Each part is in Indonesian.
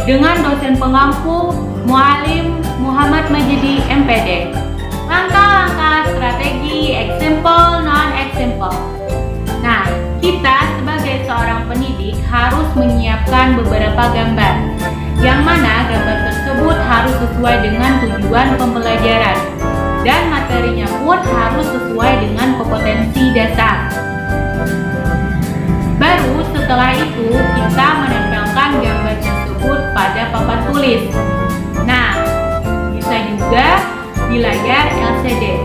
dengan dosen pengampu Muallim Muhammad Majidi MPD. Langkah-langkah strategi example non-example. Nah, kita sebagai seorang pendidik harus menyiapkan beberapa gambar, yang mana gambar tersebut harus sesuai dengan tujuan pembelajaran dan materinya pun harus sesuai dengan kompetensi dasar. Baru setelah itu kita menempelkan gambar tersebut pada papan tulis. Nah, bisa juga di layar LCD.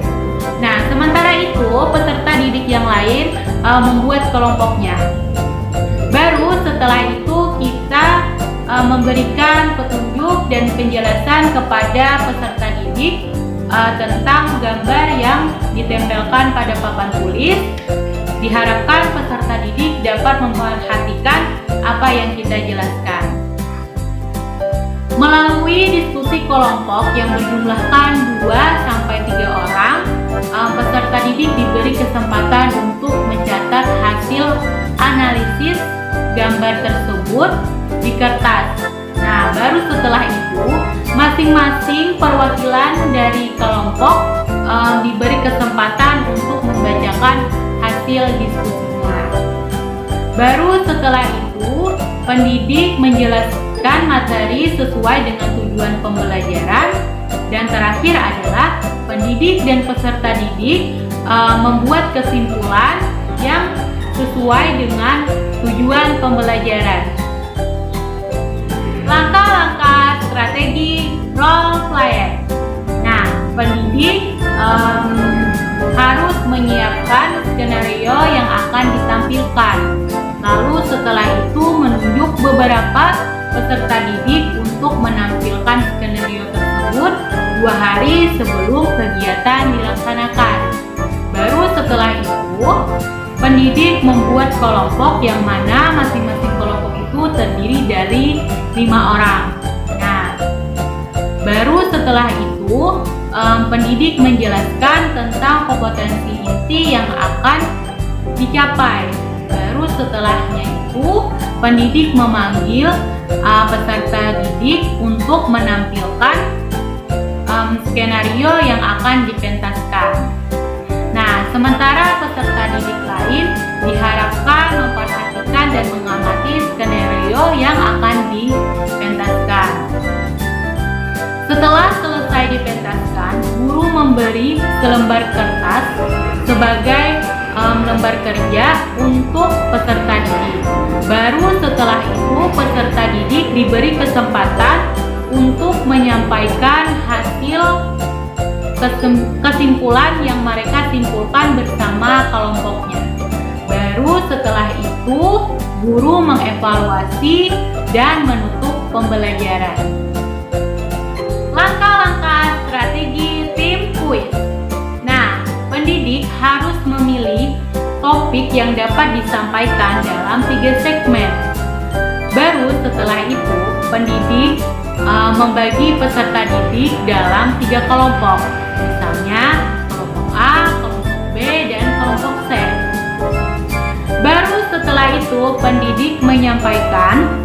Nah, sementara itu peserta didik yang lain membuat kelompoknya. Baru setelah itu kita memberikan petunjuk dan penjelasan kepada peserta didik tentang gambar yang ditempelkan pada papan tulis. Diharapkan peserta didik dapat memperhatikan apa yang kita jelaskan. Melalui diskusi kelompok yang berjumlahkan 2-3 orang, peserta didik diberi kesempatan untuk mencatat hasil analisis gambar tersebut di kertas. Nah, baru setelah itu masing-masing perwakilan dari kelompok diberi kesempatan untuk membacakan hasil diskusinya. Baru setelah itu pendidik menjelaskan materi sesuai dengan tujuan pembelajaran, dan terakhir adalah pendidik dan peserta didik membuat kesimpulan yang sesuai dengan tujuan pembelajaran. Langkah-langkah strategi role play. Nah, pendidik harus menyiapkan skenario yang akan ditampilkan. Lalu setelah itu menunjuk beberapa peserta didik untuk menampilkan skenario tersebut 2 hari sebelum kegiatan dilaksanakan. Baru setelah itu pendidik membuat kelompok yang mana masing-masing kelompok itu terdiri dari 5 orang. Nah, baru setelah itu pendidik menjelaskan tentang kompetensi inti yang akan dicapai. Baru setelahnya itu pendidik memanggil peserta didik untuk menampilkan skenario yang akan dipentaskan. Nah, sementara peserta didik lain diharapkan memperhatikan dan mengamati skenario yang akan dipentaskan. Setelah selesai dipentaskan, guru memberi selembar kertas sebagai lembar kerja untuk peserta didik. Baru setelah itu peserta didik diberi kesempatan untuk menyampaikan hasil kesimpulan yang mereka simpulkan bersama kelompoknya. Baru setelah itu guru mengevaluasi dan menutup pembelajaran. Langkah-langkah strategi tim kuis. Nah, pendidik harus memilih topik yang dapat disampaikan dalam 3 segmen. Baru setelah itu pendidik membagi peserta didik dalam 3 kelompok. Misalnya kelompok A, kelompok B, dan kelompok C. Baru setelah itu pendidik menyampaikan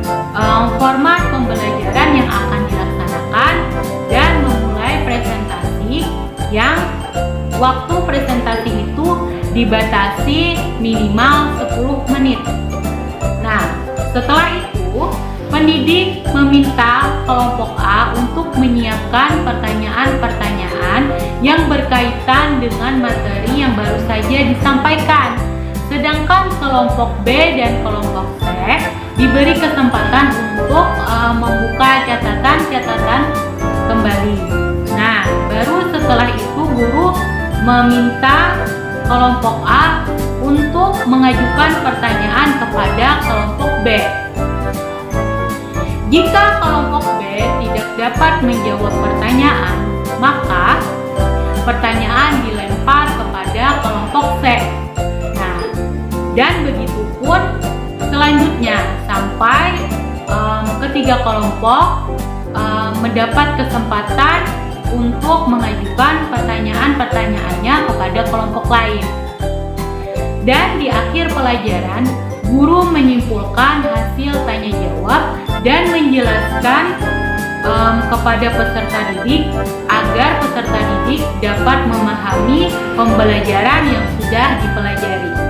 format pembelajaran yang akan dilaksanakan dan memulai presentasi yang waktu presentasi itu dibatasi minimal 10 menit. Nah, setelah itu pendidik meminta kelompok A untuk menyiapkan pertanyaan-pertanyaan yang berkaitan dengan materi yang baru saja disampaikan. Sedangkan kelompok B dan kelompok C diberi kesempatan untuk membuka catatan-catatan kembali. Nah, baru setelah itu guru meminta kelompok A untuk mengajukan pertanyaan kepada kelompok B. Jika kelompok B tidak dapat menjawab pertanyaan, maka pertanyaan dilempar kepada kelompok C. Nah, dan begitu pun selanjutnya sampai ketiga kelompok mendapat kesempatan untuk mengajukan pertanyaan-pertanyaannya kepada kelompok lain. Dan di akhir pelajaran, guru menyimpulkan hasil tanya jawab dan menjelaskan kepada peserta didik agar peserta didik dapat memahami pembelajaran yang sudah dipelajari.